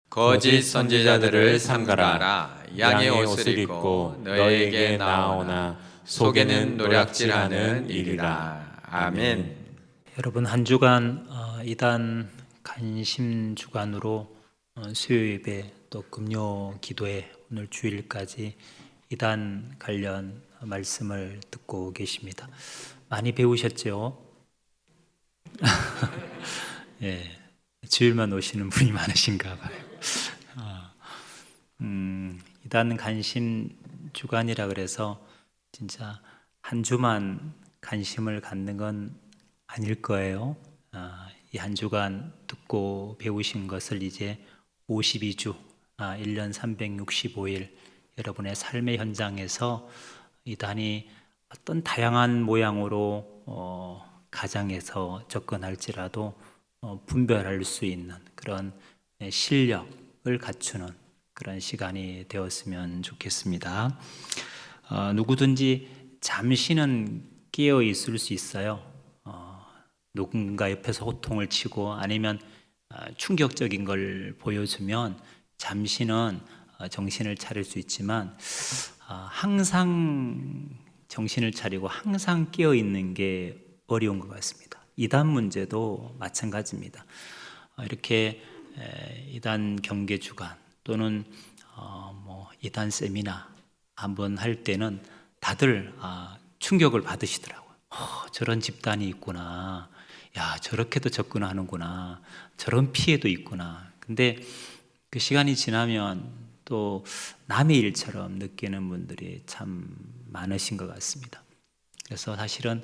거짓 선지자들을 삼가라. 양의 옷을 입고 너에게 나오나 속에는 노략질하는 일이라. 아멘. 여러분, 한 주간 이단 간심 주간으로 수요 예배 또 금요 기도회 오늘 주일까지 이단 관련 말씀을 듣고 계십니다. 많이 배우셨죠? 예, 주일만 오시는 분이 많으신가 봐요. 이단 간심 주간이라 그래서 진짜 한 주만 간심을 갖는 건 아닐 거예요. 이 한 주간 듣고 배우신 것을 이제 52주, 1년 365일 여러분의 삶의 현장에서 이단이 어떤 다양한 모양으로 가정에서 접근할지라도 분별할 수 있는 그런 실력을 갖추는 그런 시간이 되었으면 좋겠습니다. 누구든지 잠시는 깨어 있을 수 있어요. 누군가 옆에서 호통을 치고 아니면 충격적인 걸 보여주면 잠시는 정신을 차릴 수 있지만 항상 정신을 차리고 항상 깨어 있는 게 어려운 것 같습니다. 이단 문제도 마찬가지입니다. 이렇게 이단 경계 주간 또는 이단 세미나 한번 할 때는 다들 충격을 받으시더라고요. 저런 집단이 있구나. 야, 저렇게도 접근하는구나. 저런 피해도 있구나. 근데 그 시간이 지나면 또 남의 일처럼 느끼는 분들이 참 많으신 것 같습니다. 그래서 사실은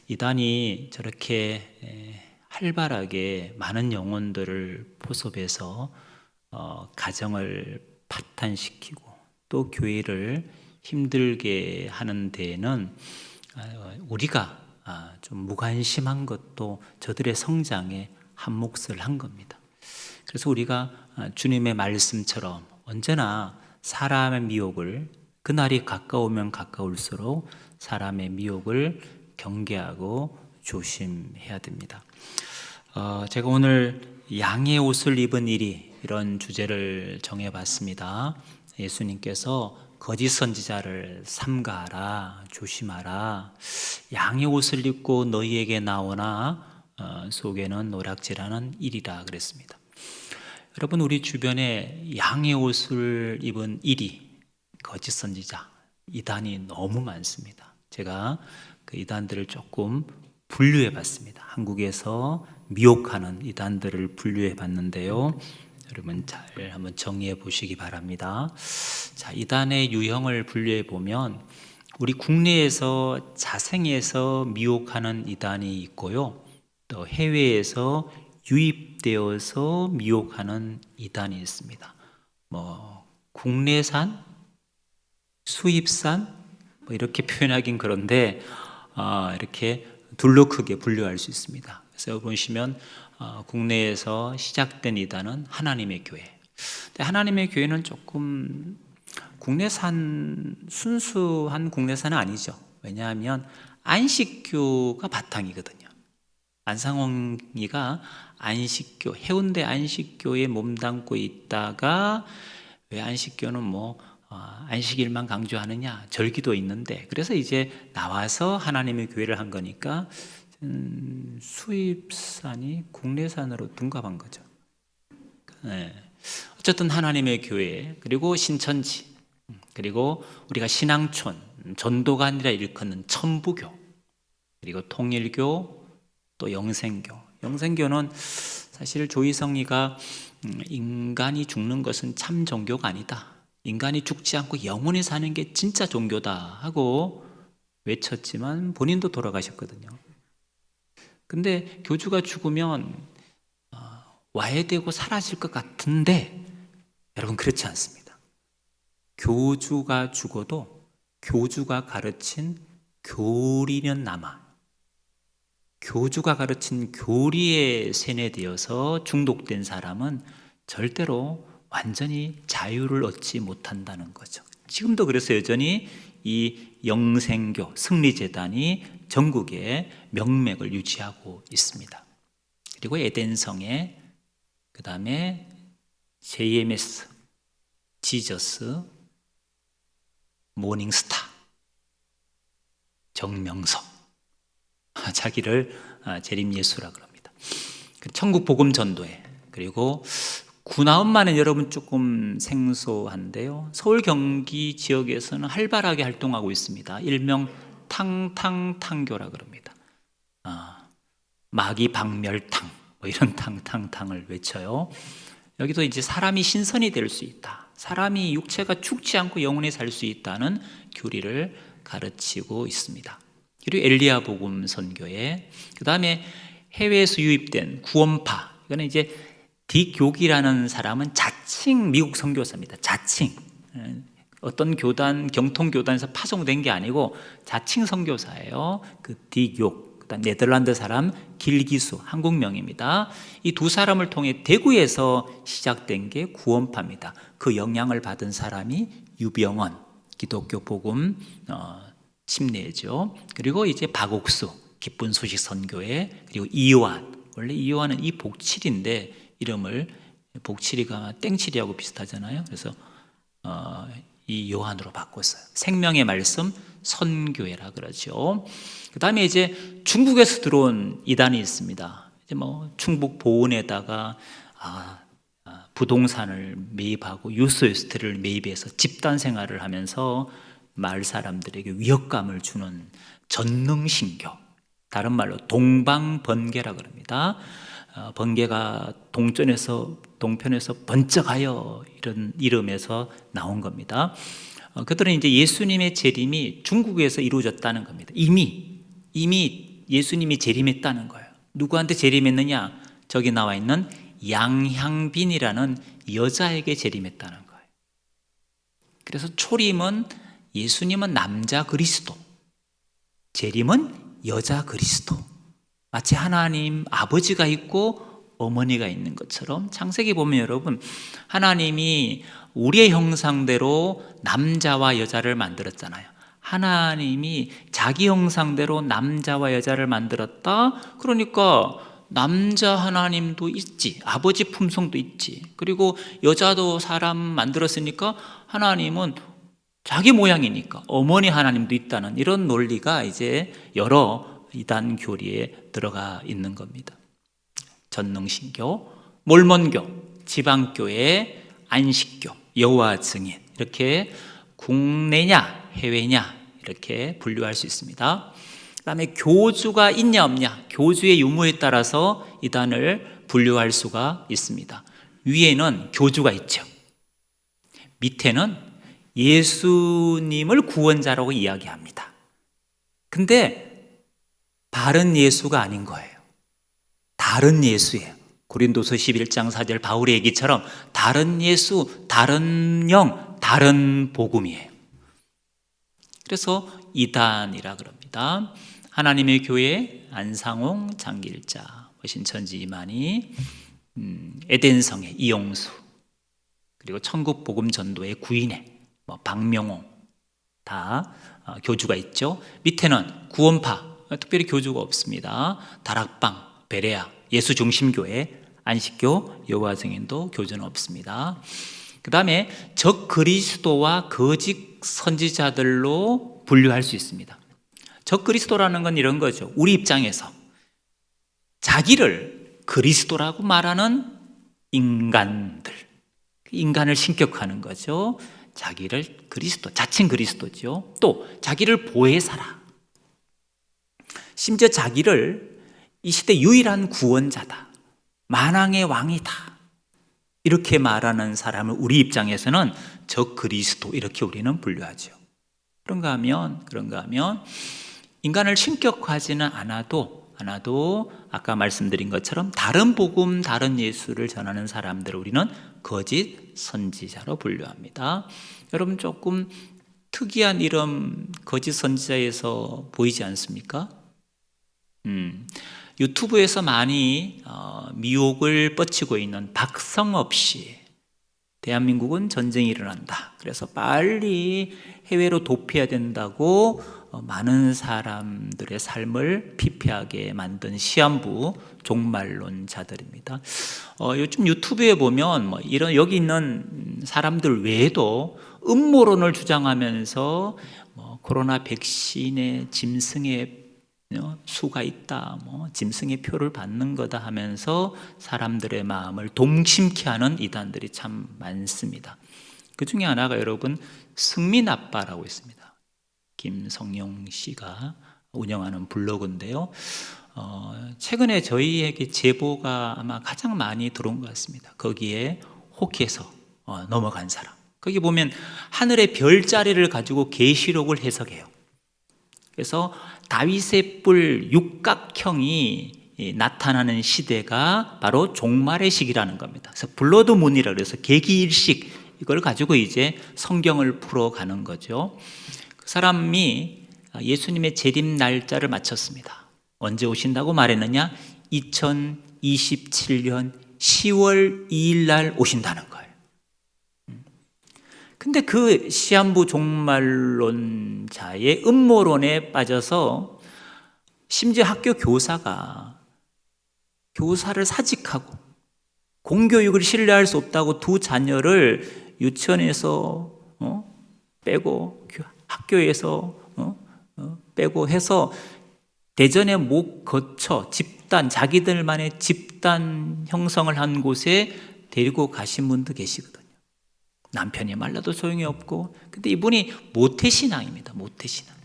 이단이 저렇게 활발하게 많은 영혼들을 포섭해서 가정을 파탄시키고 또 교회를 힘들게 하는 데에는 우리가 좀 무관심한 것도 저들의 성장에 한 몫을 한 겁니다. 그래서 우리가 주님의 말씀처럼 언제나 사람의 미혹을 그날이 가까우면 가까울수록 사람의 미혹을 경계하고 조심해야 됩니다. 제가 오늘 양의 옷을 입은 일이 이런 주제를 정해봤습니다. 예수님께서 거짓 선지자를 삼가하라, 조심하라. 양의 옷을 입고 너희에게 나오나 속에는 노략질하는 일이라 그랬습니다. 여러분, 우리 주변에 양의 옷을 입은 일이 거짓 선지자, 이단이 너무 많습니다. 제가 그 이단들을 조금 분류해 봤습니다. 한국에서 미혹하는 이단들을 분류해 봤는데요. 여러분 잘 한번 정리해 보시기 바랍니다. 자, 이단의 유형을 분류해 보면 우리 국내에서 자생해서 미혹하는 이단이 있고요. 또 해외에서 유입되어서 미혹하는 이단이 있습니다. 국내산, 수입산 이렇게 표현하긴 그런데 이렇게 둘로 크게 분류할 수 있습니다. 그래서 보시면 국내에서 시작된 이단은 하나님의 교회. 근데 하나님의 교회는 조금 국내산, 순수한 국내산은 아니죠. 왜냐하면 안식교가 바탕이거든요. 안상홍이가 안식교, 해운대 안식교에 몸담고 있다가 왜 안식교는 안식일만 강조하느냐, 절기도 있는데, 그래서 이제 나와서 하나님의 교회를 한 거니까 수입산이 국내산으로 둔갑한 거죠. 어쨌든 하나님의 교회, 그리고 신천지, 그리고 우리가 신앙촌, 전도가 아니라 일컫는 천부교, 그리고 통일교, 또 영생교. 영생교는 사실 조이성리가 인간이 죽는 것은 참 종교가 아니다. 인간이 죽지 않고 영원히 사는 게 진짜 종교다 하고 외쳤지만 본인도 돌아가셨거든요. 근데 교주가 죽으면 와해되고 사라질 것 같은데 여러분, 그렇지 않습니다. 교주가 죽어도 교주가 가르친 교리는 남아. 교주가 가르친 교리에 세뇌되어서 중독된 사람은 절대로 완전히 자유를 얻지 못한다는 거죠. 지금도 그래서 여전히 이 영생교, 승리재단이 전국에 명맥을 유지하고 있습니다. 그리고 에덴성에, 그 다음에 JMS, 지저스, 모닝스타, 정명석, 자기를 재림 예수라 그럽니다. 천국 복음 전도회. 그리고 구나음만은 여러분 조금 생소한데요. 서울 경기 지역에서는 활발하게 활동하고 있습니다. 일명 탕탕탕교라 그럽니다. 마귀 박멸탕 뭐 이런 탕탕탕을 외쳐요. 여기도 이제 사람이 신선이 될 수 있다. 사람이 육체가 죽지 않고 영원히 살 수 있다는 교리를 가르치고 있습니다. 그리고 엘리야 복음 선교회. 그 다음에 해외에서 유입된 구원파. 이거는 이제 딕 욕이라는 사람은 자칭 미국 선교사입니다. 자칭. 어떤 교단, 경통교단에서 파송된 게 아니고 자칭 선교사예요. 그 딕 욕. 그다음 네덜란드 사람 길기수, 한국명입니다. 이 두 사람을 통해 대구에서 시작된 게 구원파입니다. 그 영향을 받은 사람이 유병원, 기독교 복음 침례죠. 그리고 이제 박옥수, 기쁜 소식 선교회, 그리고 이요한. 원래 이요한은 이 복칠인데 이름을 복칠이가 땡칠이하고 비슷하잖아요. 그래서 이 요한으로 바꿨어요. 생명의 말씀 선교회라 그러죠. 그 다음에 이제 중국에서 들어온 이단이 있습니다. 이제 뭐 충북 보은에다가 부동산을 매입하고 유소유스트를 매입해서 집단 생활을 하면서 마을 사람들에게 위협감을 주는 전능신교, 다른 말로 동방번개라 그럽니다. 번개가 동편에서 번쩍하여 이런 이름에서 나온 겁니다. 그들은 이제 예수님의 재림이 중국에서 이루어졌다는 겁니다. 이미 예수님이 재림했다는 거예요. 누구한테 재림했느냐? 저기 나와 있는 양향빈이라는 여자에게 재림했다는 거예요. 그래서 초림은 예수님은 남자 그리스도, 재림은 여자 그리스도. 마치 하나님 아버지가 있고 어머니가 있는 것처럼 창세기 보면 여러분, 하나님이 우리의 형상대로 남자와 여자를 만들었잖아요. 하나님이 자기 형상대로 남자와 여자를 만들었다. 그러니까 남자 하나님도 있지, 아버지 품성도 있지. 그리고 여자도 사람 만들었으니까 하나님은 자기 모양이니까 어머니 하나님도 있다는 이런 논리가 이제 여러 이단 교리에 들어가 있는 겁니다. 전능신교, 몰몬교, 지방교회, 안식교, 여호와 증인, 이렇게 국내냐 해외냐 이렇게 분류할 수 있습니다. 그 다음에 교주가 있냐 없냐, 교주의 유무에 따라서 이단을 분류할 수가 있습니다. 위에는 교주가 있죠. 밑에는 예수님을 구원자라고 이야기합니다. 근데 바른 예수가 아닌 거예요. 다른 예수예요. 고린도서 11장 4절 바울의 얘기처럼 다른 예수, 다른 영, 다른 복음이에요. 그래서 이단이라 그럽니다. 하나님의 교회 안상홍, 장길자, 신천지 이만희, 에덴성의 이용수, 그리고 천국 복음 전도의 구인회, 박명호 다 교주가 있죠. 밑에는 구원파, 특별히 교주가 없습니다. 다락방, 베레아, 예수중심교회, 안식교, 여호와 증인도 교주는 없습니다. 그 다음에 적그리스도와 거짓 선지자들로 분류할 수 있습니다. 적그리스도라는 건 이런 거죠. 우리 입장에서 자기를 그리스도라고 말하는 인간들, 인간을 신격화하는 거죠. 자기를 그리스도, 자칭 그리스도죠. 또 자기를 보혜사라, 심지어 자기를 이 시대 유일한 구원자다, 만왕의 왕이다, 이렇게 말하는 사람을 우리 입장에서는 적그리스도 이렇게 우리는 분류하죠. 그런가 하면 인간을 신격화하지는 않아도 아까 말씀드린 것처럼 다른 복음, 다른 예수를 전하는 사람들을 우리는 거짓 선지자로 분류합니다. 여러분 조금 특이한 이름 거짓 선지자에서 보이지 않습니까? 유튜브에서 많이 미혹을 뻗치고 있는 박성업 씨. 대한민국은 전쟁이 일어난다, 그래서 빨리 해외로 도피해야 된다고 많은 사람들의 삶을 피폐하게 만든 시한부 종말론자들입니다. 요즘 유튜브에 보면 뭐 이런 여기 있는 사람들 외에도 음모론을 주장하면서 뭐 코로나 백신의 짐승의 수가 있다, 뭐 짐승의 표를 받는 거다 하면서 사람들의 마음을 동심케 하는 이단들이 참 많습니다. 그 중에 하나가 여러분 승민아빠라고 있습니다. 김성용 씨가 운영하는 블로그인데요. 최근에 저희에게 제보가 아마 가장 많이 들어온 것 같습니다. 거기에 혹해서 넘어간 사람. 거기 보면 하늘의 별자리를 가지고 계시록을 해석해요. 그래서 다윗의 뿔 육각형이 나타나는 시대가 바로 종말의 시기라는 겁니다. 그래서 블러드문이라 그래서 계기일식 이걸 가지고 이제 성경을 풀어가는 거죠. 그 사람이 예수님의 재림 날짜를 맞췄습니다. 언제 오신다고 말했느냐? 2027년 10월 2일 날 오신다는 거예요. 근데 그 시한부 종말론자의 음모론에 빠져서 심지어 학교 교사가 교사를 사직하고 공교육을 신뢰할 수 없다고 두 자녀를 유치원에서 빼고 학교에서 빼고 해서 대전에 못 거쳐 집단, 자기들만의 집단 형성을 한 곳에 데리고 가신 분도 계시거든요. 남편이 말라도 소용이 없고. 근데 이분이 모태신앙입니다. 모태신앙.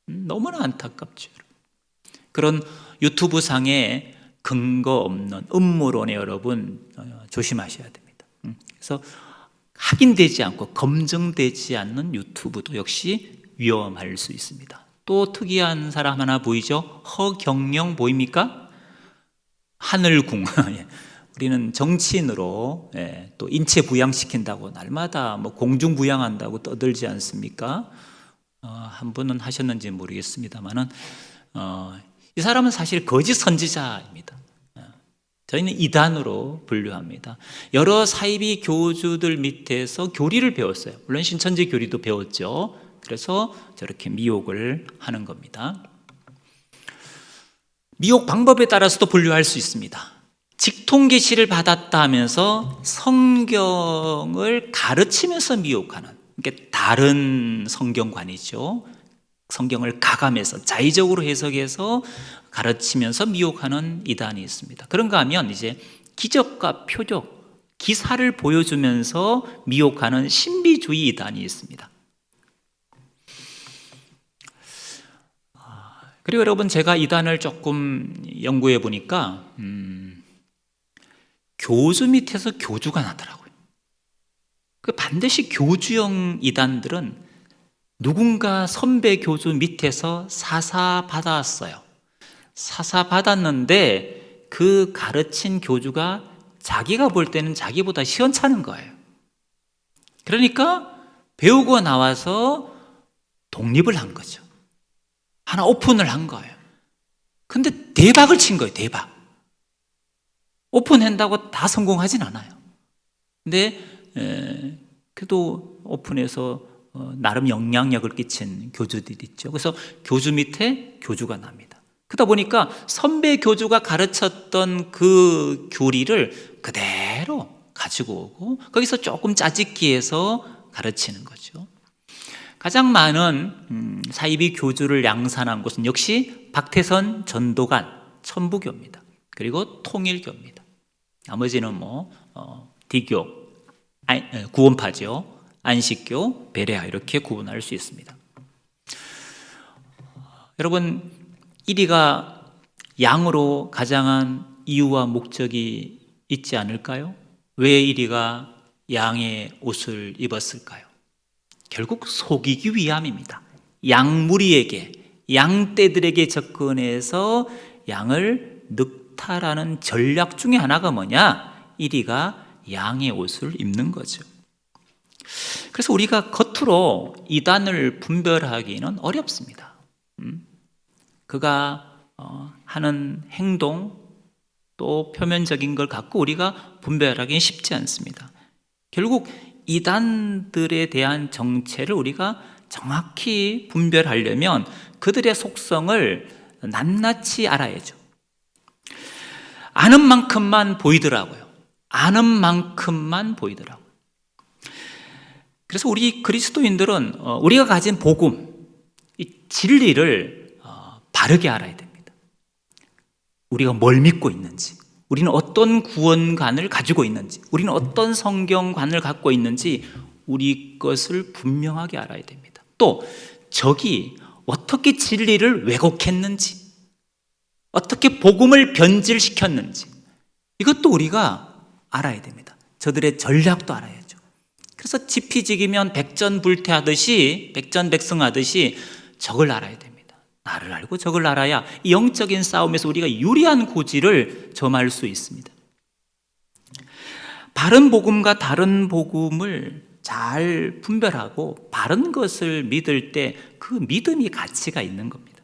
너무나 안타깝죠. 그런 유튜브 상에 근거 없는 음모론에 여러분 조심하셔야 됩니다. 그래서 확인되지 않고 검증되지 않는 유튜브도 역시 위험할 수 있습니다. 또 특이한 사람 하나 보이죠? 허경영 보입니까? 하늘궁. 우리는 정치인으로 또 인체 부양시킨다고 날마다 뭐 공중 부양한다고 떠들지 않습니까? 한 분은 하셨는지 모르겠습니다만은 이 사람은 사실 거짓 선지자입니다. 저희는 이단으로 분류합니다. 여러 사이비 교주들 밑에서 교리를 배웠어요. 물론 신천지 교리도 배웠죠. 그래서 저렇게 미혹을 하는 겁니다. 미혹 방법에 따라서도 분류할 수 있습니다. 직통 계시를 받았다 하면서 성경을 가르치면서 미혹하는, 그러니까 다른 성경관이죠. 성경을 가감해서 자의적으로 해석해서 가르치면서 미혹하는 이단이 있습니다. 그런가 하면 이제 기적과 표적, 기사를 보여주면서 미혹하는 신비주의 이단이 있습니다. 그리고 여러분, 제가 이단을 조금 연구해 보니까 교주 밑에서 교주가 나더라고요. 그 반드시 교주형 이단들은 누군가 선배 교주 밑에서 사사 받았어요. 사사 받았는데 그 가르친 교주가 자기가 볼 때는 자기보다 시원찮은 거예요. 그러니까 배우고 나와서 독립을 한 거죠. 하나 오픈을 한 거예요. 근데 대박을 친 거예요. 대박. 오픈한다고 다 성공하진 않아요. 근데 그래도 오픈해서 나름 영향력을 끼친 교주들이 있죠. 그래서 교주 밑에 교주가 납니다. 그러다 보니까 선배 교주가 가르쳤던 그 교리를 그대로 가지고 오고 거기서 조금 짜집기해서 가르치는 거죠. 가장 많은 사이비 교주를 양산한 곳은 역시 박태선 전도관 천부교입니다. 그리고 통일교입니다. 나머지는 디교, 구원파죠. 안식교, 베레아 이렇게 구분할 수 있습니다. 여러분, 이리가 양으로 가장한 이유와 목적이 있지 않을까요? 왜 이리가 양의 옷을 입었을까요? 결국 속이기 위함입니다. 양무리에게, 양떼들에게 접근해서 양을 늑탈하는 전략 중에 하나가 뭐냐? 이리가 양의 옷을 입는 거죠. 그래서 우리가 겉으로 이단을 분별하기는 어렵습니다. 그가 하는 행동 또 표면적인 걸 갖고 우리가 분별하기는 쉽지 않습니다. 결국 이단들에 대한 정체를 우리가 정확히 분별하려면 그들의 속성을 낱낱이 알아야죠. 아는 만큼만 보이더라고요. 아는 만큼만 보이더라고요. 그래서 우리 그리스도인들은 우리가 가진 복음, 이 진리를 바르게 알아야 됩니다. 우리가 뭘 믿고 있는지, 우리는 어떤 구원관을 가지고 있는지, 우리는 어떤 성경관을 갖고 있는지 우리 것을 분명하게 알아야 됩니다. 또 적이 어떻게 진리를 왜곡했는지, 어떻게 복음을 변질시켰는지 이것도 우리가 알아야 됩니다. 저들의 전략도 알아야죠. 그래서 지피지기면 백전불태하듯이, 백전백승하듯이 적을 알아야 됩니다. 나를 알고 적을 알아야 이 영적인 싸움에서 우리가 유리한 고지를 점할 수 있습니다. 바른 복음과 다른 복음을 잘 분별하고 바른 것을 믿을 때 그 믿음이 가치가 있는 겁니다.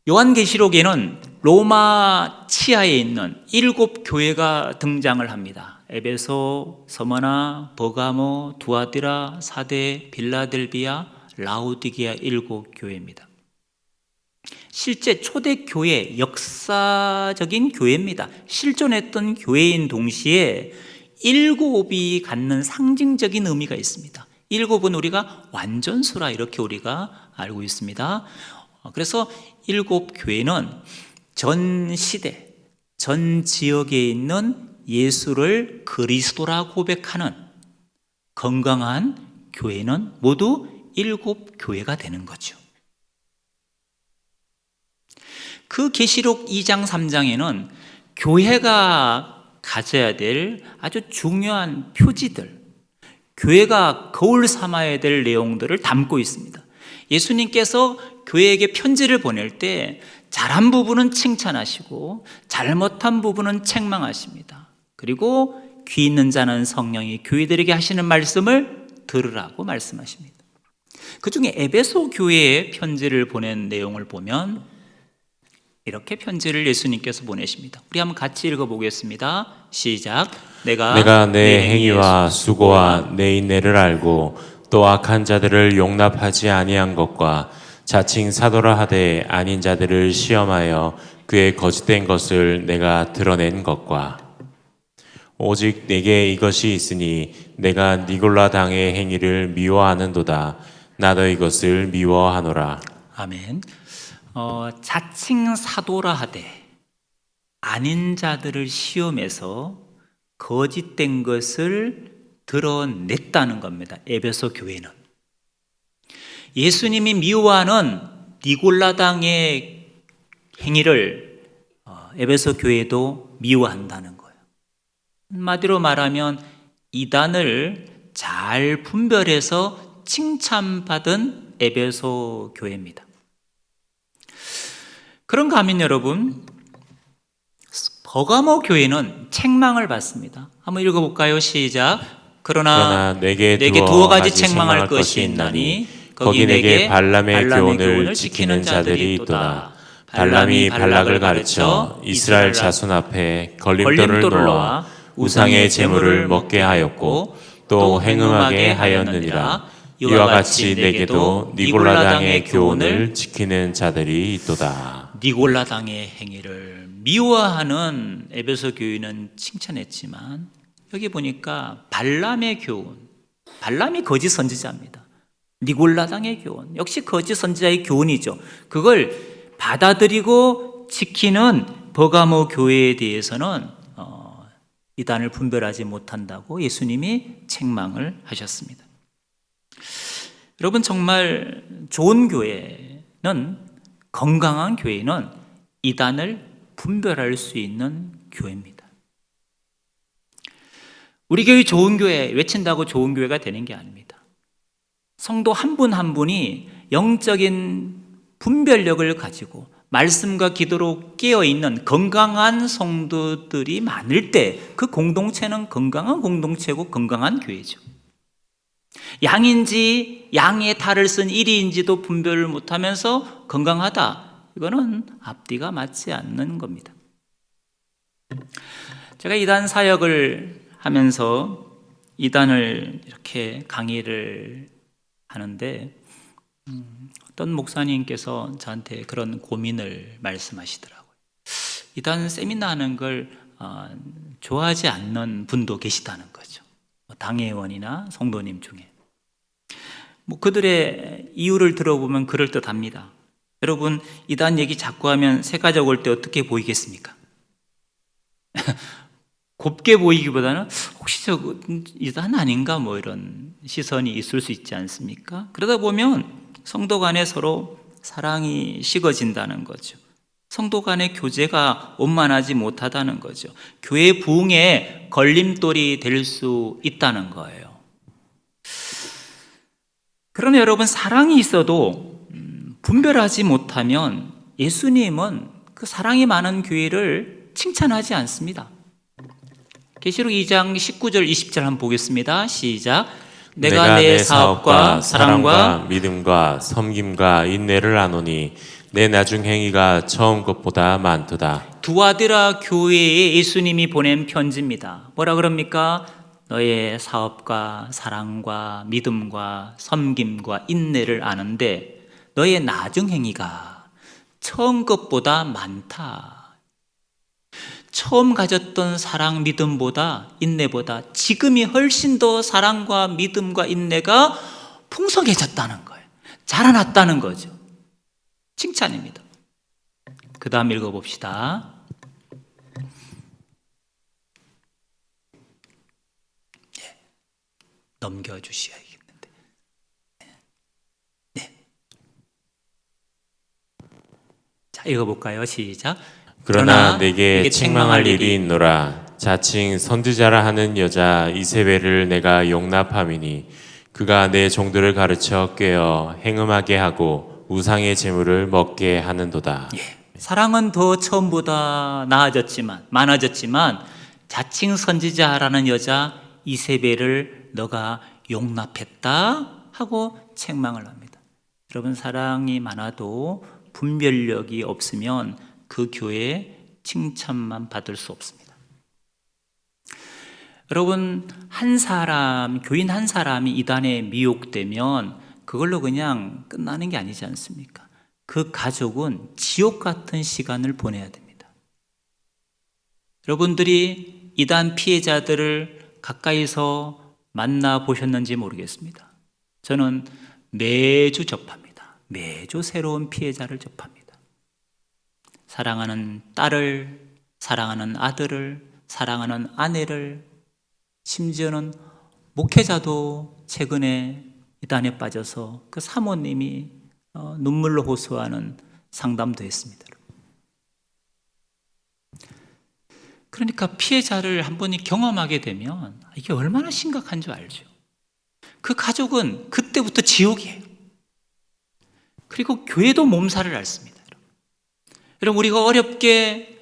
요한계시록에는 로마 치하에 있는 7 교회가 등장을 합니다. 에베소, 서머나, 버가모, 두아디라, 사데, 빌라델비아, 라오디게아 7 교회입니다. 실제 초대교회, 역사적인 교회입니다. 실존했던 교회인 동시에 7이 갖는 상징적인 의미가 있습니다. 7은 우리가 완전수라 이렇게 우리가 알고 있습니다. 그래서 7 교회는 전 시대, 전 지역에 있는 예수를 그리스도라 고백하는 건강한 교회는 모두 7 교회가 되는 거죠. 그 계시록 2장 3장에는 교회가 가져야 될 아주 중요한 표지들, 교회가 거울 삼아야 될 내용들을 담고 있습니다. 예수님께서 교회에게 편지를 보낼 때 잘한 부분은 칭찬하시고 잘못한 부분은 책망하십니다. 그리고 귀 있는 자는 성령이 교회들에게 하시는 말씀을 들으라고 말씀하십니다. 그 중에 에베소 교회에 편지를 보낸 내용을 보면 이렇게 편지를 예수님께서 보내십니다. 우리 한번 같이 읽어보겠습니다. 시작. 내가 내 행위와 수고와 내 인내를 알고 또 악한 자들을 용납하지 아니한 것과 자칭 사도라 하되 아닌 자들을 시험하여 그의 거짓된 것을 내가 드러낸 것과 오직 내게 이것이 있으니 내가 니골라 당의 행위를 미워하는도다. 나도 이것을 미워하노라. 아멘. 자칭 사도라 하되 아닌 자들을 시험해서 거짓된 것을 드러냈다는 겁니다. 에베소 교회는 예수님이 미워하는 니골라당의 행위를 에베소 교회도 미워한다는 거예요. 한마디로 말하면 이단을 잘 분별해서 칭찬받은 에베소 교회입니다. 그런가 하면 여러분, 버가모 교회는 책망을 받습니다. 한번 읽어볼까요? 시작. 그러나 내게 두어 가지 책망할 것이 있나니 거기 내게 발람의 교훈을 지키는 자들이 있도다. 발람이 발락을 가르쳐 이스라엘 자손 앞에 걸림돌을 놓아 우상의 제물을 먹게 하였고 또 행음하게 하였느니라. 이와 같이 내게도 니골라당의 교훈을 지키는 자들이 있도다. 니골라당의 행위를 미워하는 에베소 교회는 칭찬했지만 여기 보니까 발람의 교훈, 발람이 거짓 선지자입니다. 니골라당의 교훈, 역시 거짓 선지자의 교훈이죠. 그걸 받아들이고 지키는 버가모 교회에 대해서는 이단을 분별하지 못한다고 예수님이 책망을 하셨습니다. 여러분, 정말 좋은 교회는, 건강한 교회는 이단을 분별할 수 있는 교회입니다. 우리 교회 좋은 교회 외친다고 좋은 교회가 되는 게 아닙니다. 성도 한 분 한 분이 영적인 분별력을 가지고 말씀과 기도로 깨어있는 건강한 성도들이 많을 때 그 공동체는 건강한 공동체고 건강한 교회죠. 양인지 양의 탈을 쓴 이리인지도 분별을 못하면서 건강하다, 이거는 앞뒤가 맞지 않는 겁니다. 제가 이단 사역을 하면서 이단을 이렇게 강의를 하는데 어떤 목사님께서 저한테 그런 고민을 말씀하시더라고요. 이단 세미나 하는 걸 좋아하지 않는 분도 계시다는 거죠. 당회원이나 성도님 중에. 그들의 이유를 들어보면 그럴듯합니다. 여러분, 이단 얘기 자꾸 하면 새가족 올 때 어떻게 보이겠습니까? 곱게 보이기보다는 혹시 저거 이단 아닌가 뭐 이런 시선이 있을 수 있지 않습니까? 그러다 보면 성도 간에 서로 사랑이 식어진다는 거죠. 성도 간의 교제가 원만하지 못하다는 거죠. 교회 부흥에 걸림돌이 될 수 있다는 거예요. 그러나 여러분, 사랑이 있어도 분별하지 못하면 예수님은 그 사랑이 많은 교회를 칭찬하지 않습니다. 계시록 2장 19절 20절 한번 보겠습니다. 시작. 내가 내 사업과 사랑과 믿음과 섬김과 인내를 아노니 내 나중 행위가 처음 것보다 많도다. 두아디라 교회에 예수님이 보낸 편지입니다. 뭐라 그럽니까? 너의 사업과 사랑과 믿음과 섬김과 인내를 아는데 너의 나중 행위가 처음 것보다 많다. 처음 가졌던 사랑, 믿음보다 인내보다 지금이 훨씬 더 사랑과 믿음과 인내가 풍성해졌다는 거예요. 자라났다는 거죠. 칭찬입니다. 그 다음 읽어봅시다. 넘겨주셔야겠는데. 네. 자, 읽어볼까요? 시작. 그러나 내게 책망할 일이 있노라. 자칭 선지자라 하는 여자 이세벨을 내가 용납함이니 그가 내 종들을 가르쳐 꾀어 행음하게 하고 우상의 제물을 먹게 하는도다. 사랑은 더 처음보다 많아졌지만 자칭 선지자라는 여자 이세벨을 너가 용납했다 하고 책망을 합니다. 여러분, 사랑이 많아도 분별력이 없으면 그 교회에 칭찬만 받을 수 없습니다. 여러분, 교인 한 사람이 이단에 미혹되면 그걸로 그냥 끝나는 게 아니지 않습니까? 그 가족은 지옥 같은 시간을 보내야 됩니다. 여러분들이 이단 피해자들을 가까이서 만나보셨는지 모르겠습니다. 저는 매주 접합니다. 매주 새로운 피해자를 접합니다. 사랑하는 딸을, 사랑하는 아들을, 사랑하는 아내를, 심지어는 목회자도 최근에 이단에 빠져서 그 사모님이 눈물로 호소하는 상담도 했습니다. 그러니까 피해자를 한 번이 경험하게 되면 이게 얼마나 심각한 줄 알죠. 그 가족은 그때부터 지옥이에요. 그리고 교회도 몸살을 앓습니다. 여러분, 우리가 어렵게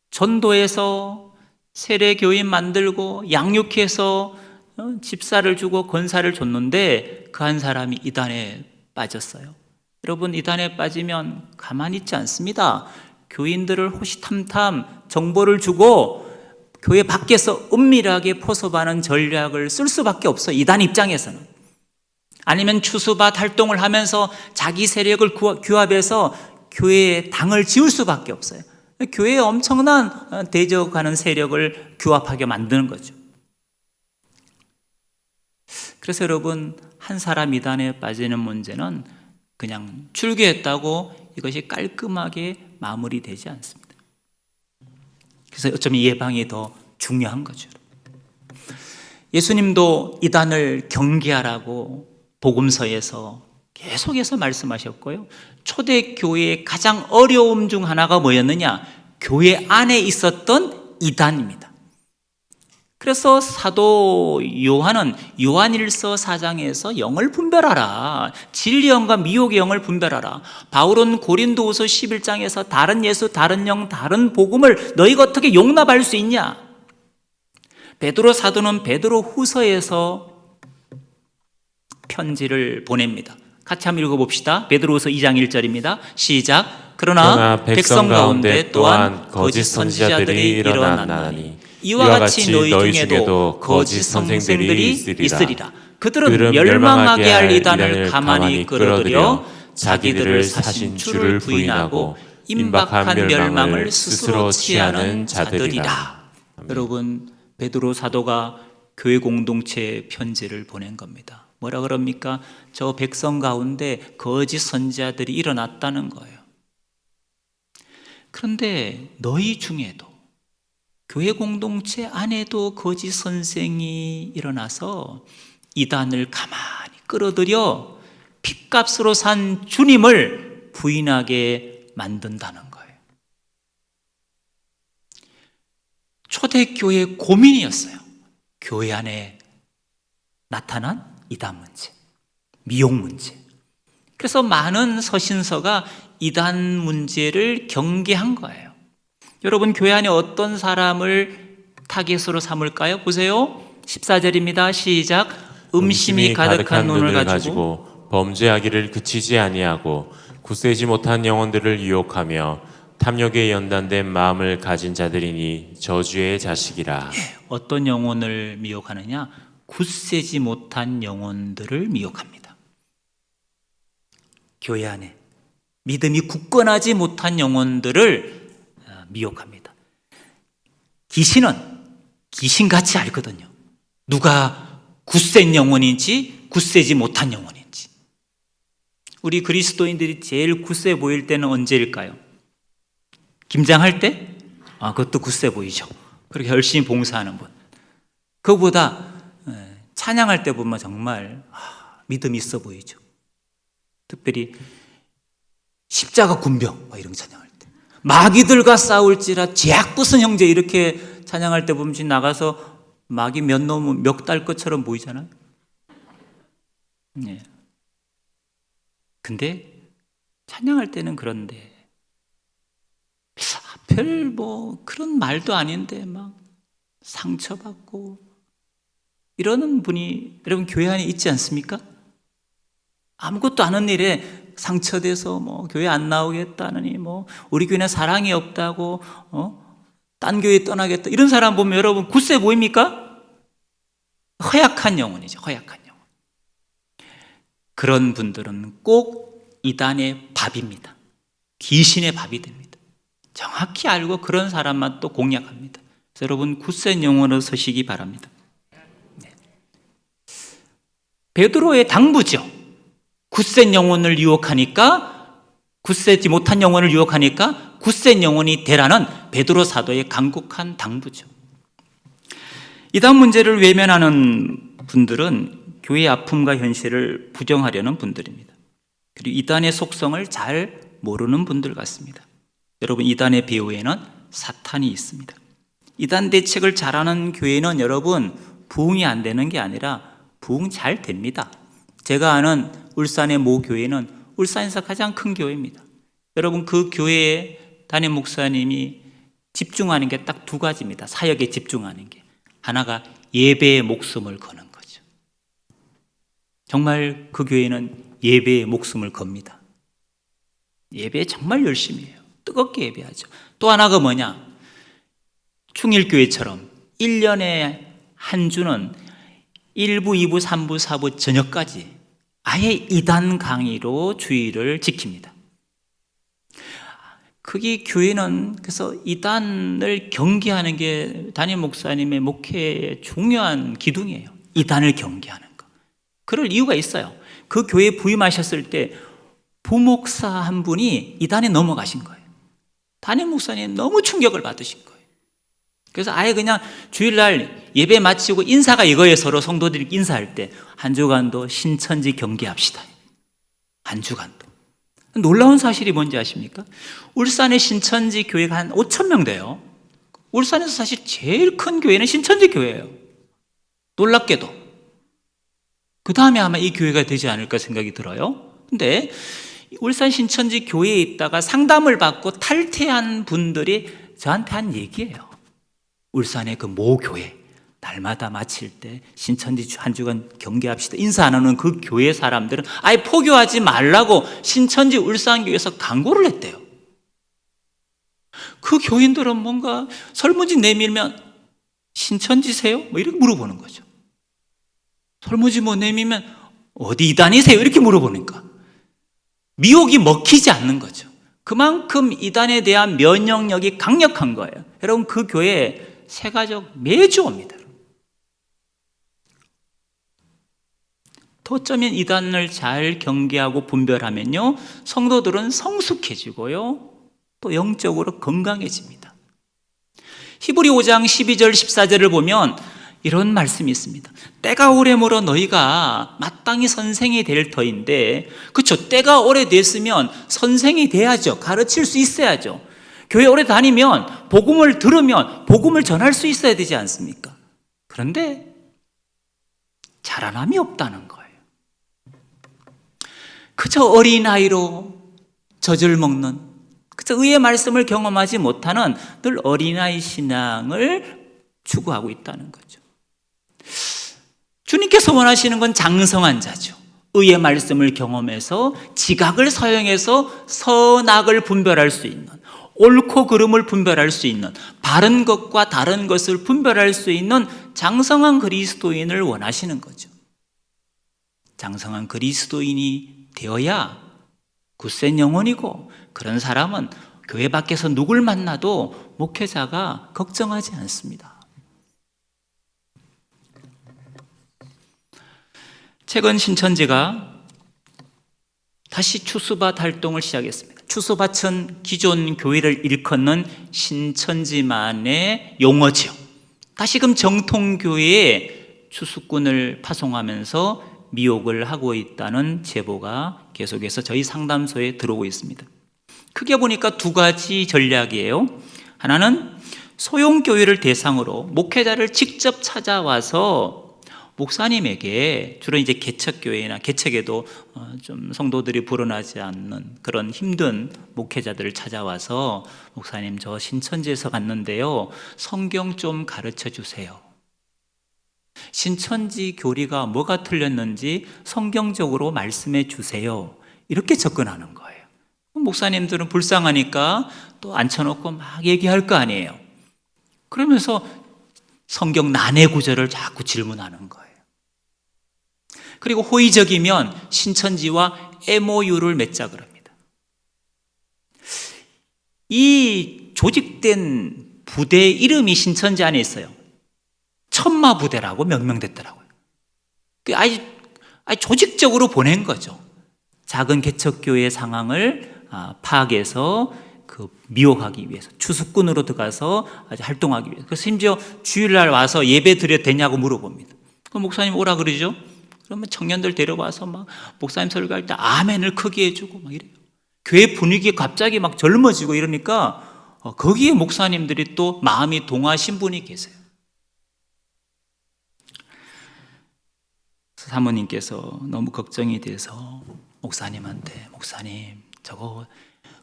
전도해서 세례교인 만들고 양육해서 집사를 주고 권사를 줬는데 그 한 사람이 이단에 빠졌어요. 여러분, 이단에 빠지면 가만히 있지 않습니다. 교인들을 호시탐탐 정보를 주고 교회 밖에서 은밀하게 포섭하는 전략을 쓸 수밖에 없어요. 이단 입장에서는. 아니면 추수밭 활동을 하면서 자기 세력을 규합해서 교회에 당을 지을 수밖에 없어요. 교회에 엄청난 대적하는 세력을 규합하게 만드는 거죠. 그래서 여러분, 한 사람 이단에 빠지는 문제는 그냥 출교했다고 이것이 깔끔하게 마무리되지 않습니다. 그래서 어쩌면 예방이 더 중요한 거죠. 예수님도 이단을 경계하라고 복음서에서 계속해서 말씀하셨고요. 초대교회의 가장 어려움 중 하나가 뭐였느냐? 교회 안에 있었던 이단입니다. 그래서 사도 요한은 요한일서 4장에서 영을 분별하라. 진리 영과 미혹의 영을 분별하라. 바울은 고린도후서 11장에서 다른 예수, 다른 영, 다른 복음을 너희가 어떻게 용납할 수 있냐? 베드로 사도는 베드로 후서에서 편지를 보냅니다. 같이 한번 읽어봅시다. 베드로후서 2장 1절입니다. 시작. 그러나 백성 가운데 또한 거짓 선지자들이 일어나나니 이와 같이 너희 중에도 거짓 선생들이 있으리라. 그들은 멸망하게 할 이단을 가만히 끌어들여 자기들을 사신 주를 부인하고 임박한 멸망을 스스로 취하는 자들이라. 여러분, 베드로 사도가 교회 공동체에 편지를 보낸 겁니다. 뭐라 그럽니까? 저 백성 가운데 거짓 선지자들이 일어났다는 거예요. 그런데 너희 중에도, 교회 공동체 안에도 거짓 선생이 일어나서 이단을 가만히 끌어들여 핏값으로 산 주님을 부인하게 만든다는 거예요. 초대교회의 고민이었어요. 교회 안에 나타난 이단 문제, 미혹 문제. 그래서 많은 서신서가 이단 문제를 경계한 거예요. 여러분, 교회 안에 어떤 사람을 타겟으로 삼을까요? 보세요. 14절입니다. 시작. 음심이 가득한 눈을 가지고 범죄하기를 그치지 아니하고 굳세지 못한 영혼들을 유혹하며 탐욕에 연단된 마음을 가진 자들이니 저주의 자식이라. 어떤 영혼을 미혹하느냐? 굳세지 못한 영혼들을 미혹합니다. 교회 안에 믿음이 굳건하지 못한 영혼들을 미혹합니다. 귀신은 귀신같이 알거든요. 누가 굳센 영혼인지 굳세지 못한 영혼인지. 우리 그리스도인들이 제일 굳세 보일 때는 언제일까요? 김장할 때? 그것도 굳세 보이죠. 그렇게 열심히 봉사하는 분. 그거보다 찬양할 때 보면 정말 믿음이 있어 보이죠. 특별히 십자가 군병 이런 거 찬양할 때, 마귀들과 싸울지라 제약 부순 형제 이렇게 찬양할 때 보면 나가서 마귀 몇 놈은 몇 달 것처럼 보이잖아요. 네. 근데 찬양할 때는 그런데 별 그런 말도 아닌데 막 상처받고 이러는 분이 여러분 교회 안에 있지 않습니까? 아무것도 아는 일에 상처돼서 교회 안 나오겠다느니 우리 교회는 사랑이 없다고 딴 교회 떠나겠다 이런 사람 보면 여러분 굳세 보입니까? 허약한 영혼이죠. 허약한 영혼. 그런 분들은 꼭 이단의 밥입니다. 귀신의 밥이 됩니다. 정확히 알고 그런 사람만 또 공략합니다. 그래서 여러분 굳센 영혼으로 서시기 바랍니다. 네. 베드로의 당부죠. 굳센 영혼을 유혹하니까, 굳세지 못한 영혼을 유혹하니까 굳센 영혼이 되라는 베드로 사도의 간곡한 당부죠. 이단 문제를 외면하는 분들은 교회의 아픔과 현실을 부정하려는 분들입니다. 그리고 이단의 속성을 잘 모르는 분들 같습니다. 여러분, 이단의 배후에는 사탄이 있습니다. 이단 대책을 잘하는 교회는 여러분 부흥이 안 되는 게 아니라 부흥 잘 됩니다. 제가 아는 울산의 모 교회는 울산에서 가장 큰 교회입니다. 여러분, 그 교회에 담임 목사님이 집중하는 게 딱 두 가지입니다. 사역에 집중하는 게. 하나가 예배의 목숨을 거는 거죠. 정말 그 교회는 예배의 목숨을 겁니다. 예배에 정말 열심히 해요. 뜨겁게 예배하죠. 또 하나가 뭐냐? 충일교회처럼 1년에 한 주는 1부, 2부, 3부, 4부 저녁까지 아예 이단 강의로 주의를 지킵니다. 그게 교회는 그래서 이단을 경계하는 게 담임 목사님의 목회의 중요한 기둥이에요. 이단을 경계하는 거. 그럴 이유가 있어요. 그 교회에 부임하셨을 때 부목사 한 분이 이단에 넘어가신 거예요. 담임 목사님 너무 충격을 받으신 거예요. 그래서 아예 그냥 주일날 예배 마치고 인사가 이거예요. 서로 성도들이 인사할 때 한 주간도 신천지 경계합시다. 한 주간도. 놀라운 사실이 뭔지 아십니까? 울산의 신천지 교회가 한 5천 명 돼요. 울산에서 사실 제일 큰 교회는 신천지 교회예요. 놀랍게도. 그 다음에 아마 이 교회가 되지 않을까 생각이 들어요. 근데 울산 신천지 교회에 있다가 상담을 받고 탈퇴한 분들이 저한테 한 얘기예요. 울산의 그 모 교회 날마다 마칠 때 신천지 한 주간 경계합시다 인사 안 하는 그 교회 사람들은 아예 포교하지 말라고 신천지 울산교회에서 강구를 했대요. 그 교인들은 뭔가 설문지 내밀면 신천지세요? 뭐 이렇게 물어보는 거죠. 설문지 뭐 내밀면 어디 이단이세요? 이렇게 물어보니까 미혹이 먹히지 않는 거죠. 그만큼 이단에 대한 면역력이 강력한 거예요. 여러분, 그 교회에 새가족 매주 옵니다. 토점인 이단을 잘 경계하고 분별하면요, 성도들은 성숙해지고요, 또 영적으로 건강해집니다. 히브리 5장 12절 14절을 보면 이런 말씀이 있습니다. 때가 오래므로 너희가 마땅히 선생이 될 터인데, 그렇죠, 때가 오래됐으면 선생이 돼야죠. 가르칠 수 있어야죠. 교회 오래 다니면, 복음을 들으면 복음을 전할 수 있어야 되지 않습니까? 그런데 자라남이 없다는 거예요. 그저 어린아이로 젖을 먹는, 그저 의의 말씀을 경험하지 못하는 늘 어린아이 신앙을 추구하고 있다는 거죠. 주님께서 원하시는 건 장성한 자죠. 의의 말씀을 경험해서 지각을 사용해서 선악을 분별할 수 있는, 옳고 그름을 분별할 수 있는, 바른 것과 다른 것을 분별할 수 있는 장성한 그리스도인을 원하시는 거죠. 장성한 그리스도인이 되어야 굳센 영혼이고, 그런 사람은 교회 밖에서 누굴 만나도 목회자가 걱정하지 않습니다. 최근 신천지가 다시 추수밭 활동을 시작했습니다. 추수밭은 기존 교회를 일컫는 신천지만의 용어죠. 다시금 정통교회에 추수꾼을 파송하면서 미혹을 하고 있다는 제보가 계속해서 저희 상담소에 들어오고 있습니다. 크게 보니까 두 가지 전략이에요. 하나는 소형교회를 대상으로 목회자를 직접 찾아와서 목사님에게, 주로 이제 개척교회나 개척에도 좀 성도들이 불어나지 않는 그런 힘든 목회자들을 찾아와서, 목사님, 저 신천지에서 갔는데요, 성경 좀 가르쳐 주세요. 신천지 교리가 뭐가 틀렸는지 성경적으로 말씀해 주세요. 이렇게 접근하는 거예요. 목사님들은 불쌍하니까 또 앉혀놓고 막 얘기할 거 아니에요. 그러면서 성경 난해 구절을 자꾸 질문하는 거예요. 그리고 호의적이면 신천지와 MOU를 맺자 그럽니다. 이 조직된 부대 이름이 신천지 안에 있어요. 천마부대라고 명명됐더라고요. 아주 조직적으로 보낸 거죠. 작은 개척교회의 상황을 파악해서 그 미혹하기 위해서, 추수꾼으로 들어가서 아주 활동하기 위해서. 그래서 심지어 주일날 와서 예배 드려도 되냐고 물어봅니다. 그럼 목사님 오라 그러죠. 그러면 청년들 데려와서 막 목사님 설교할 때 아멘을 크게 해주고 막 이래요. 교회 분위기가 갑자기 막 젊어지고 이러니까 거기에 목사님들이 또 마음이 동하신 분이 계세요. 사모님께서 너무 걱정이 돼서 목사님한테, 목사님, 저거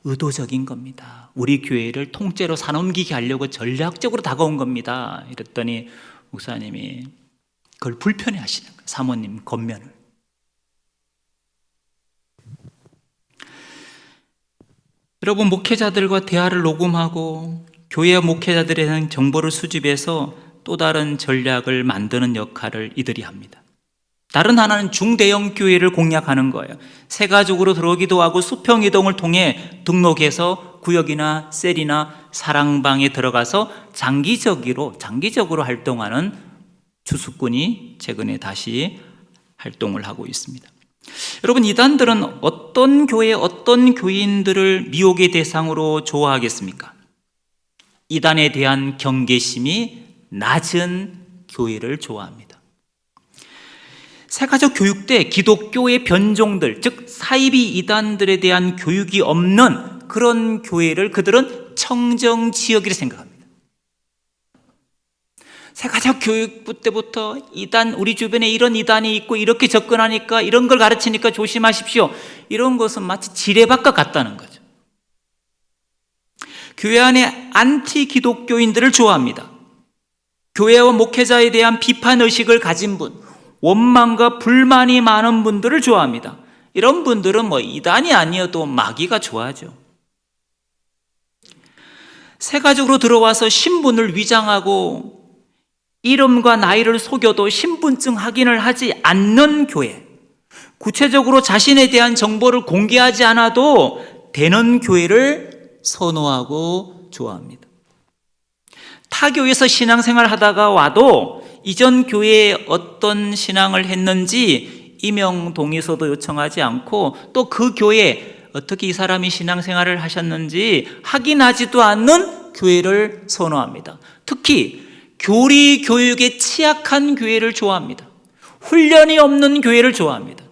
의도적인 겁니다. 우리 교회를 통째로 사넘기게 하려고 전략적으로 다가온 겁니다. 이랬더니 목사님이 그걸 불편해 하시는 거예요. 사모님 겉면을. 여러분, 목회자들과 대화를 녹음하고 교회 목회자들에 대한 정보를 수집해서 또 다른 전략을 만드는 역할을 이들이 합니다. 다른 하나는 중대형 교회를 공략하는 거예요. 새 가족으로 들어오기도 하고 수평 이동을 통해 등록해서 구역이나 셀이나 사랑방에 들어가서 장기적으로 활동하는 추수꾼이 최근에 다시 활동을 하고 있습니다. 여러분, 이단들은 어떤 교회, 어떤 교인들을 미혹의 대상으로 좋아하겠습니까? 이단에 대한 경계심이 낮은 교회를 좋아합니다. 새가족 교육 때 기독교의 변종들, 즉 사이비 이단들에 대한 교육이 없는 그런 교회를 그들은 청정지역이라 생각합니다. 새가족 교육부 때부터 이단, 우리 주변에 이런 이단이 있고 이렇게 접근하니까, 이런 걸 가르치니까 조심하십시오, 이런 것은 마치 지뢰밭과 같다는 거죠. 교회 안에 안티 기독교인들을 좋아합니다. 교회와 목회자에 대한 비판의식을 가진 분, 원망과 불만이 많은 분들을 좋아합니다. 이런 분들은 이단이 아니어도 마귀가 좋아하죠. 새 가족으로 들어와서 신분을 위장하고 이름과 나이를 속여도 신분증 확인을 하지 않는 교회, 구체적으로 자신에 대한 정보를 공개하지 않아도 되는 교회를 선호하고 좋아합니다. 타 교회에서 신앙생활 하다가 와도 이전 교회에 어떤 신앙을 했는지 이명 동의서도 요청하지 않고 또 그 교회에 어떻게 이 사람이 신앙생활을 하셨는지 확인하지도 않는 교회를 선호합니다. 특히 교리 교육에 취약한 교회를 좋아합니다. 훈련이 없는 교회를 좋아합니다.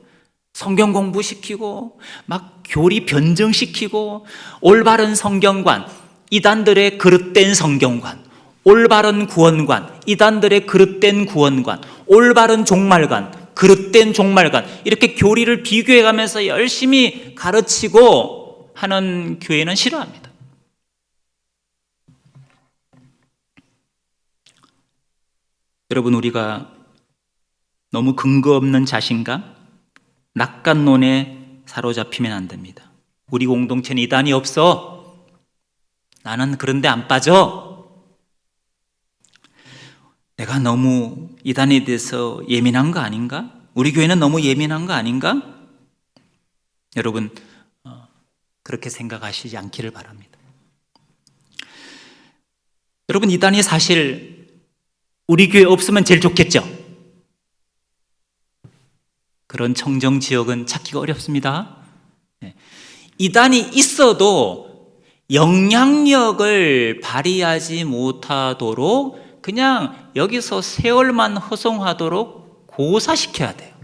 성경 공부시키고 막 교리 변증시키고 올바른 성경관, 이단들의 그릇된 성경관, 올바른 구원관, 이단들의 그릇된 구원관, 올바른 종말관, 그릇된 종말관, 이렇게 교리를 비교해가면서 열심히 가르치고 하는 교회는 싫어합니다. 여러분, 우리가 너무 근거 없는 자신감, 낙관론에 사로잡히면 안 됩니다. 우리 공동체는 이단이 없어. 나는 그런데 안 빠져. 내가 너무 이단에 대해서 예민한 거 아닌가? 우리 교회는 너무 예민한 거 아닌가? 여러분, 그렇게 생각하시지 않기를 바랍니다. 여러분, 이단이 사실 우리 교회 없으면 제일 좋겠죠? 그런 청정 지역은 찾기가 어렵습니다. 이단이 있어도 영향력을 발휘하지 못하도록 그냥 여기서 세월만 허송하도록 고사시켜야 돼요.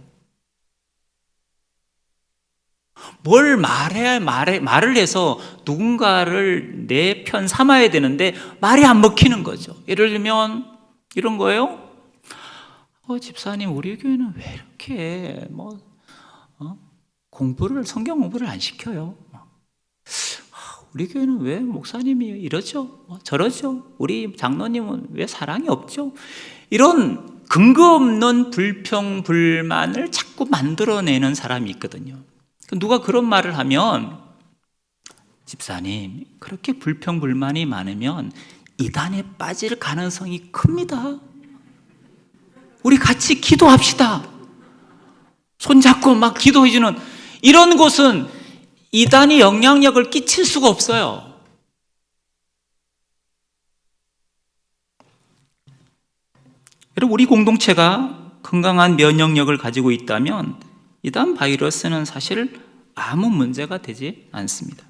뭘 말을 해서 누군가를 내 편 삼아야 되는데 말이 안 먹히는 거죠. 예를 들면 이런 거예요. 집사님, 우리 교회는 왜 이렇게 성경 공부를 안 시켜요? 우리 교회는 왜 목사님이 이러죠? 저러죠? 우리 장로님은 왜 사랑이 없죠? 이런 근거 없는 불평, 불만을 자꾸 만들어내는 사람이 있거든요. 누가 그런 말을 하면, 집사님, 그렇게 불평, 불만이 많으면 이단에 빠질 가능성이 큽니다. 우리 같이 기도합시다. 손잡고 막 기도해주는 이런 곳은 이단이 영향력을 끼칠 수가 없어요. 여러분, 우리 공동체가 건강한 면역력을 가지고 있다면 이단 바이러스는 사실 아무 문제가 되지 않습니다.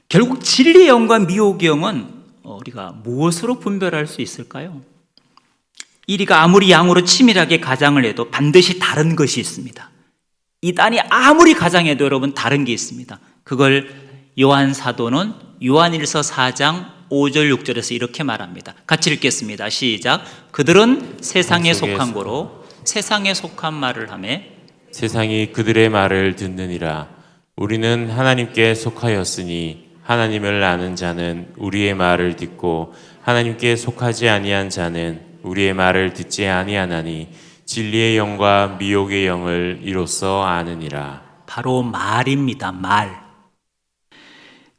결국 진리의 영과 미혹의 영은 우리가 무엇으로 분별할 수 있을까요? 이리가 아무리 양으로 치밀하게 가장을 해도 반드시 다른 것이 있습니다. 이단이 아무리 가장해도 여러분 다른 게 있습니다. 그걸 요한 사도는 요한일서 4장 5절 6절에서 이렇게 말합니다. 같이 읽겠습니다. 시작. 그들은 세상에 속한 거로 세상에 속한 말을 하며 세상이 그들의 말을 듣느니라. 우리는 하나님께 속하였으니 하나님을 아는 자는 우리의 말을 듣고 하나님께 속하지 아니한 자는 우리의 말을 듣지 아니하나니 진리의 영과 미혹의 영을 이로써 아느니라. 바로 말입니다. 말.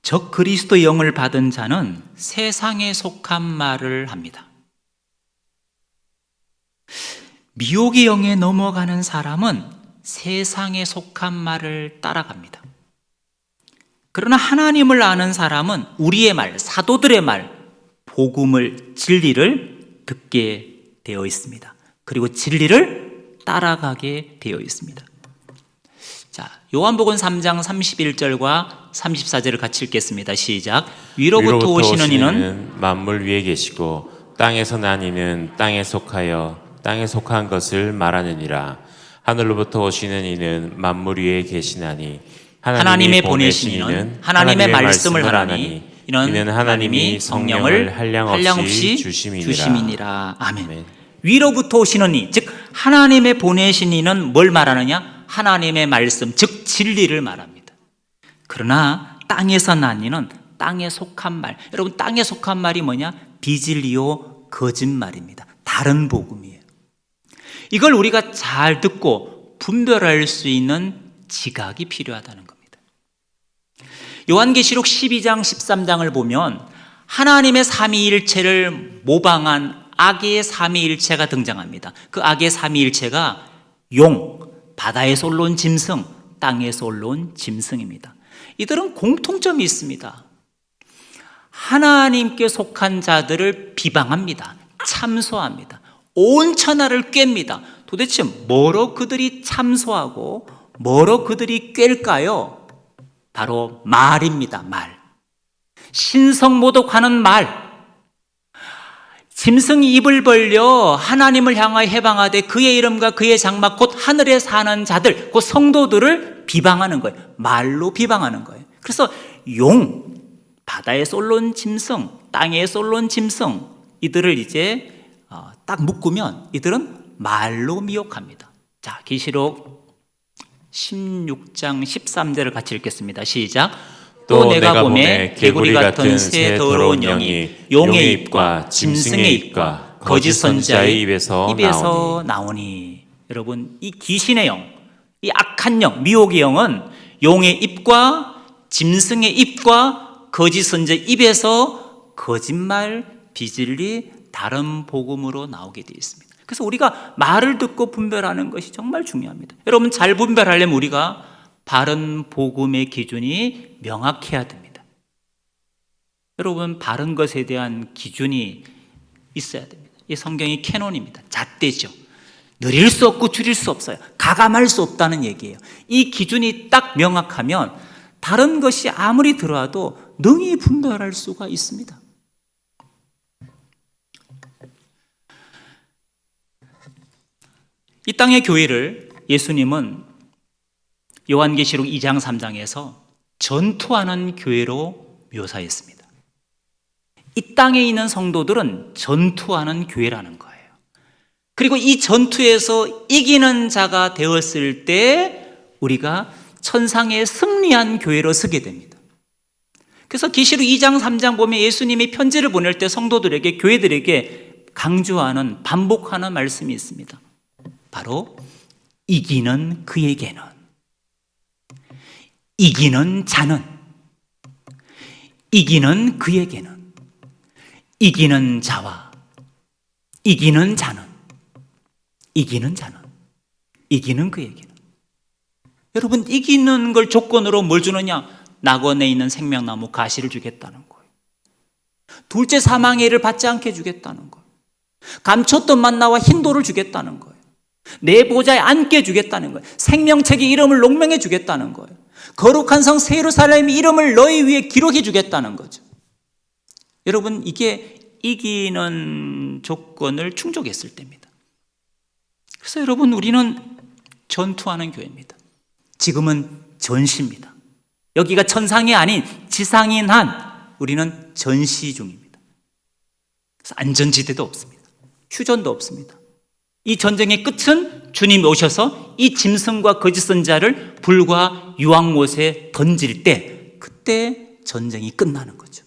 적 그리스도의 영을 받은 자는 세상에 속한 말을 합니다. 미혹의 영에 넘어가는 사람은 세상에 속한 말을 따라갑니다. 그러나 하나님을 아는 사람은 우리의 말, 사도들의 말, 복음을, 진리를 듣게 되어 있습니다. 그리고 진리를 따라가게 되어 있습니다. 자, 요한복음 3장 31절과 34절을 같이 읽겠습니다. 시작. 위로부터 오시는 이는 만물 위에 계시고 땅에서 난 이는 땅에 속하여 땅에 속한 것을 말하느니라. 하늘로부터 오시는 이는 만물 위에 계시나니 하나님의 보내신 이는 하나님의 말씀을 하나니 이는 하나님이 성령을 한량없이 주심이니라. 아멘. 위로부터 오시는 이, 즉 하나님의 보내신 이는 뭘 말하느냐? 하나님의 말씀, 즉 진리를 말합니다. 그러나 땅에서 난 이는 땅에 속한 말. 여러분, 땅에 속한 말이 뭐냐? 비진리요, 거짓말입니다. 다른 복음이에요. 이걸 우리가 잘 듣고 분별할 수 있는 지각이 필요하다는 겁니다. 요한계시록 12장 13장을 보면 하나님의 삼위일체를 모방한 악의 삼위일체가 등장합니다. 그 악의 삼위일체가 용, 바다에서 올라온 짐승, 땅에서 올라온 짐승입니다. 이들은 공통점이 있습니다. 하나님께 속한 자들을 비방합니다. 참소합니다. 온 천하를 꿰입니다. 도대체 뭐로 그들이 참소하고 뭐로 그들이 꿰일까요? 바로 말입니다. 말. 신성모독하는 말. 짐승이 입을 벌려 하나님을 향하여 해방하되 그의 이름과 그의 장막 곧 하늘에 사는 자들, 곧 성도들을 비방하는 거예요. 말로 비방하는 거예요. 그래서 용, 바다에서 올라온 짐승, 땅에서 올라온 짐승, 이들을 이제 딱 묶으면 이들은 말로 미혹합니다. 자, 계시록 16장 13절을 같이 읽겠습니다. 시작. 또 내가 보매 개구리 같은 새 더러운 영이 용의 입과 짐승의 입과 거짓 선지자의 입에서 나오니. 여러분, 이 귀신의 영, 이 악한 영, 미혹의 영은 용의 입과 짐승의 입과 거짓 선지자의 입에서 거짓말, 비진리, 다른 복음으로 나오게 되어 있습니다. 그래서 우리가 말을 듣고 분별하는 것이 정말 중요합니다. 여러분, 잘 분별하려면 우리가 바른 복음의 기준이 명확해야 됩니다. 여러분, 바른 것에 대한 기준이 있어야 됩니다. 이 성경이 캐논입니다. 잣대죠. 늘릴 수 없고 줄일 수 없어요. 가감할 수 없다는 얘기예요. 이 기준이 딱 명확하면 다른 것이 아무리 들어와도 능히 분별할 수가 있습니다. 이 땅의 교회를 예수님은 요한계시록 2장 3장에서 전투하는 교회로 묘사했습니다. 이 땅에 있는 성도들은 전투하는 교회라는 거예요. 그리고 이 전투에서 이기는 자가 되었을 때 우리가 천상에 승리한 교회로 서게 됩니다. 그래서 계시록 2장 3장 보면 예수님이 편지를 보낼 때 성도들에게, 교회들에게 강조하는, 반복하는 말씀이 있습니다. 바로 이기는 그에게는, 이기는 자는, 이기는 그에게는, 이기는 자와 이기는 자는, 이기는 자는, 이기는 그에게는. 여러분, 이기는 걸 조건으로 뭘 주느냐? 낙원에 있는 생명나무 가시를 주겠다는 거예요. 둘째 사망의 일을 받지 않게 주겠다는 거예요. 감췄던 만나와 흰돌을 주겠다는 거예요. 내 보좌에 앉게 주겠다는 거예요. 생명책의 이름을 농명해 주겠다는 거예요. 거룩한 성 새 예루살렘의 이름을 너희 위에 기록해 주겠다는 거죠. 여러분, 이게 이기는 조건을 충족했을 때입니다. 그래서 여러분, 우리는 전투하는 교회입니다. 지금은 전시입니다. 여기가 천상이 아닌 지상인 한 우리는 전시 중입니다. 그래서 안전지대도 없습니다. 휴전도 없습니다. 이 전쟁의 끝은 주님이 오셔서 이 짐승과 거짓 선지자를 불과 유황못에 던질 때, 그때 전쟁이 끝나는 거죠.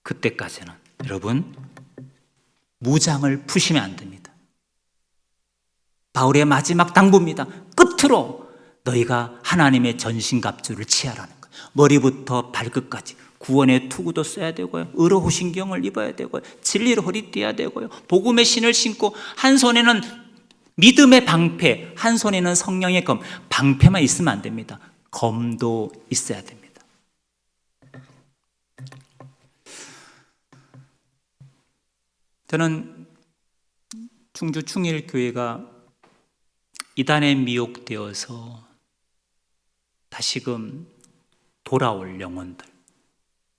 그때까지는 여러분, 무장을 푸시면 안 됩니다. 바울의 마지막 당부입니다. 끝으로 너희가 하나님의 전신갑주를 취하라는 거예요. 머리부터 발끝까지 구원의 투구도 써야 되고요, 의로호신경을 입어야 되고요, 진리로 허리띠야 되고요, 복음의 신을 신고, 한 손에는 믿음의 방패, 한 손에는 성령의 검. 방패만 있으면 안 됩니다. 검도 있어야 됩니다. 저는 충주 충일교회가 이단에 미혹되어서 다시금 돌아올 영혼들,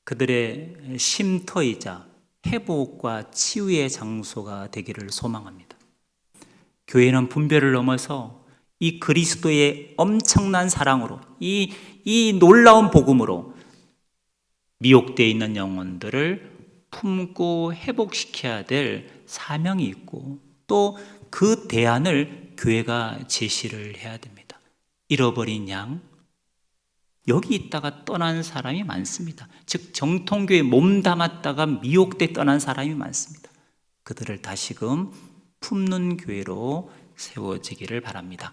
그들의 쉼터이자 회복과 치유의 장소가 되기를 소망합니다. 교회는 분별을 넘어서 이 그리스도의 엄청난 사랑으로, 이 놀라운 복음으로 미혹되어 있는 영혼들을 품고 회복시켜야 될 사명이 있고, 또 그 대안을 교회가 제시를 해야 됩니다. 잃어버린 양, 여기 있다가 떠난 사람이 많습니다. 즉 정통교회에 몸담았다가 미혹돼 떠난 사람이 많습니다. 그들을 다시금 품는 교회로 세워지기를 바랍니다.